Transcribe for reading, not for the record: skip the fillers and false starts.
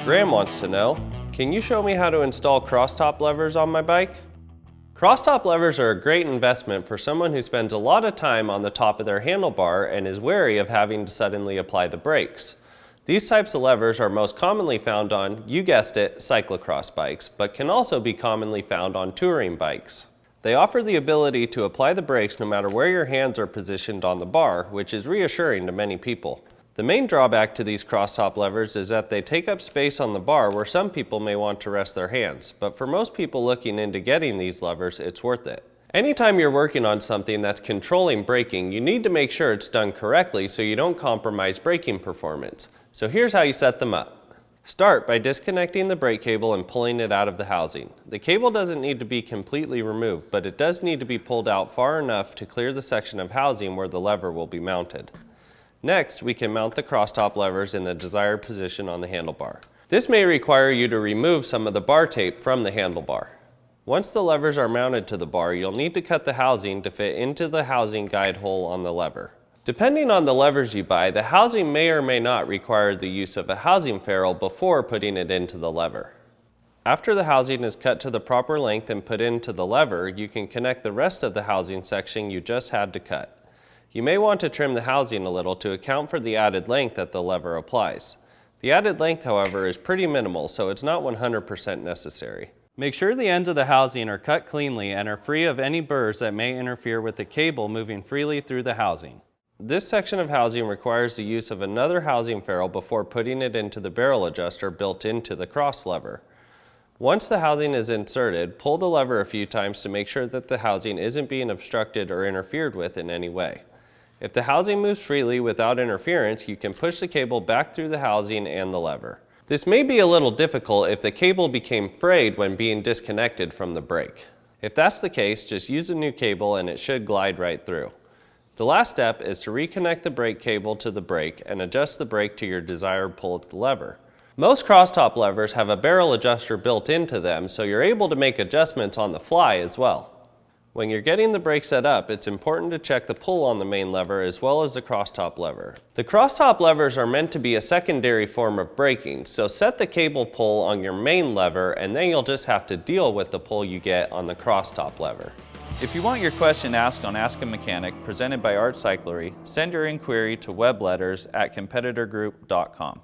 Graham wants to know, can you show me how to install crosstop levers on my bike? Crosstop levers are a great investment for someone who spends a lot of time on the top of their handlebar and is wary of having to suddenly apply the brakes. These types of levers are most commonly found on, you guessed it, cyclocross bikes, but can also be commonly found on touring bikes. They offer the ability to apply the brakes no matter where your hands are positioned on the bar, which is reassuring to many people. The main drawback to these crosstop levers is that they take up space on the bar where some people may want to rest their hands, but for most people looking into getting these levers, it's worth it. Anytime you're working on something that's controlling braking, you need to make sure it's done correctly so you don't compromise braking performance. So here's how you set them up. Start by disconnecting the brake cable and pulling it out of the housing. The cable doesn't need to be completely removed, but it does need to be pulled out far enough to clear the section of housing where the lever will be mounted. Next, we can mount the crosstop levers in the desired position on the handlebar. This may require you to remove some of the bar tape from the handlebar. Once the levers are mounted to the bar, you'll need to cut the housing to fit into the housing guide hole on the lever. Depending on the levers you buy, the housing may or may not require the use of a housing ferrule before putting it into the lever. After the housing is cut to the proper length and put into the lever, you can connect the rest of the housing section you just had to cut. You may want to trim the housing a little to account for the added length that the lever applies. The added length, however, is pretty minimal, so it's not 100% necessary. Make sure the ends of the housing are cut cleanly and are free of any burrs that may interfere with the cable moving freely through the housing. This section of housing requires the use of another housing ferrule before putting it into the barrel adjuster built into the cross lever. Once the housing is inserted, pull the lever a few times to make sure that the housing isn't being obstructed or interfered with in any way. If the housing moves freely without interference, you can push the cable back through the housing and the lever. This may be a little difficult if the cable became frayed when being disconnected from the brake. If that's the case, just use a new cable and it should glide right through. The last step is to reconnect the brake cable to the brake and adjust the brake to your desired pull of the lever. Most crosstop levers have a barrel adjuster built into them, so you're able to make adjustments on the fly as well. When you're getting the brake set up, it's important to check the pull on the main lever as well as the crosstop lever. The crosstop levers are meant to be a secondary form of braking, so set the cable pull on your main lever and then you'll just have to deal with the pull you get on the crosstop lever. If you want your question asked on Ask a Mechanic presented by Cyclery, send your inquiry to webletters@competitorgroup.com.